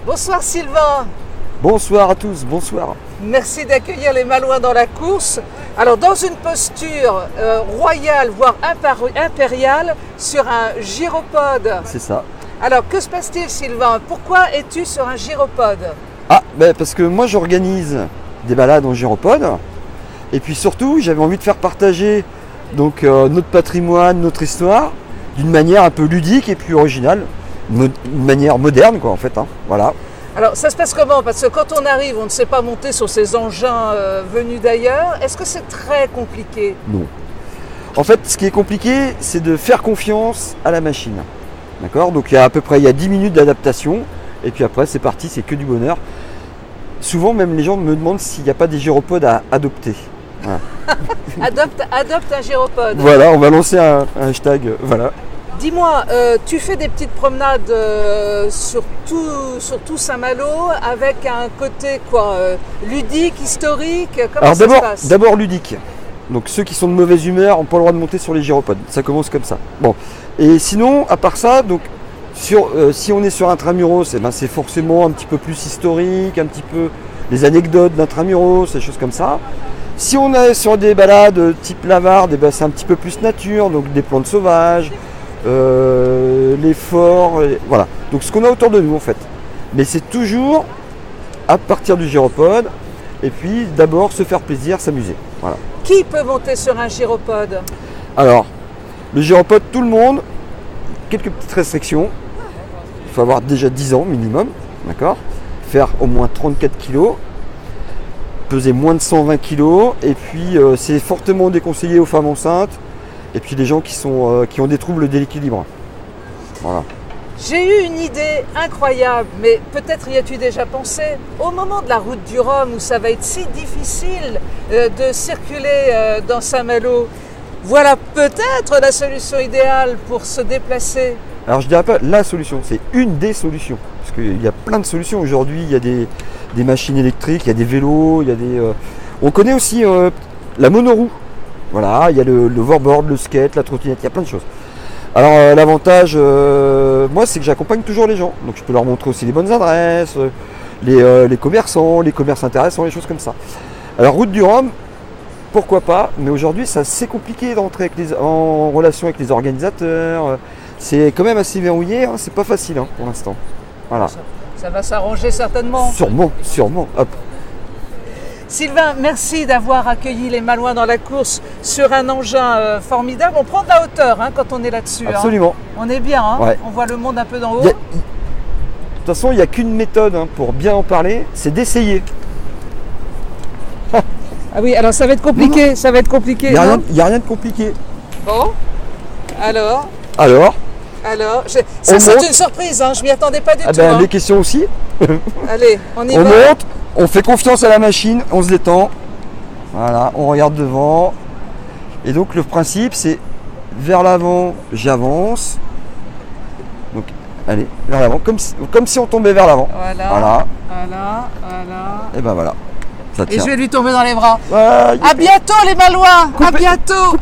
Bonsoir Sylvain. Bonsoir à tous, bonsoir. Merci d'accueillir les Malouins dans la course. Alors dans une posture royale, voire impériale, sur un gyropode. C'est ça. Alors que se passe-t-il Sylvain? Pourquoi es-tu sur un gyropode? Parce que moi j'organise des balades en gyropode. Et puis surtout j'avais envie de faire partager notre patrimoine, notre histoire, d'une manière un peu ludique et puis originale. Une manière moderne quoi en fait. Voilà. Alors ça se passe comment? Parce que quand on arrive, on ne sait pas monter sur ces engins venus d'ailleurs. Est-ce que c'est très compliqué? Non. En fait, ce qui est compliqué, c'est de faire confiance à la machine. D'accord? Donc il y a 10 minutes d'adaptation. Et puis après, c'est parti, c'est que du bonheur. Souvent, même les gens me demandent s'il n'y a pas des gyropodes à adopter. Voilà. Adopte un gyropode. Voilà, on va lancer un hashtag. Voilà. Dis-moi, tu fais des petites promenades sur tout Saint-Malo avec un côté ludique, historique. Comment ça se passe? D'abord ludique. Donc ceux qui sont de mauvaise humeur n'ont pas le droit de monter sur les gyropodes. Ça commence comme ça. Bon. Et sinon, à part ça, si on est sur Intramuros, c'est forcément un petit peu plus historique, un petit peu les anecdotes d'Intramuros, des choses comme ça. Si on est sur des balades type Lavarde, c'est un petit peu plus nature, donc des plantes sauvages. Les forts, voilà. Donc ce qu'on a autour de nous en fait. Mais c'est toujours à partir du gyropode et puis d'abord se faire plaisir, s'amuser. Voilà. Qui peut monter sur un gyropode? Alors, le gyropode, tout le monde, quelques petites restrictions. Il faut avoir déjà 10 ans minimum, d'accord? Faire au moins 34 kg, peser moins de 120 kg et puis c'est fortement déconseillé aux femmes enceintes. Et puis les gens qui ont des troubles d'équilibre. Voilà. J'ai eu une idée incroyable, mais peut-être y as-tu déjà pensé? Au moment de la route du Rhum, où ça va être si difficile de circuler dans Saint-Malo, voilà peut-être la solution idéale pour se déplacer. Alors je dirais pas la solution, c'est une des solutions. Parce qu'il y a plein de solutions aujourd'hui, il y a des machines électriques, il y a des vélos, il y a des... On connaît aussi la monoroue. Voilà, il y a le hoverboard, le skate, la trottinette, il y a plein de choses. Alors l'avantage, moi, c'est que j'accompagne toujours les gens. Donc je peux leur montrer aussi les bonnes adresses, les commerçants, les commerces intéressants, les choses comme ça. Alors route du Rhum, pourquoi pas, mais aujourd'hui c'est assez compliqué d'entrer en relation avec les organisateurs. C'est quand même assez verrouillé, c'est pas facile pour l'instant. Voilà. Ça va s'arranger certainement. Sûrement. Hop. Sylvain, merci d'avoir accueilli les Malouins dans la course sur un engin formidable. On prend de la hauteur quand on est là-dessus. Absolument. On est bien, ouais. On voit le monde un peu d'en haut. De toute façon, il n'y a qu'une méthode pour bien en parler, c'est d'essayer. Ah oui, alors ça va être compliqué, non. Ça va être compliqué. Il n'y a rien de compliqué. Bon, alors, ça c'est une surprise, je m'y attendais pas du tout. Les questions aussi. Allez, on y va. On monte. On fait confiance à la machine, on se détend. Voilà, on regarde devant. Et donc le principe c'est vers l'avant, j'avance. Donc allez, vers l'avant, comme si on tombait vers l'avant. Voilà. Et ben voilà. Ça tient. Et je vais lui tomber dans les bras. À bientôt les Malouins. À bientôt.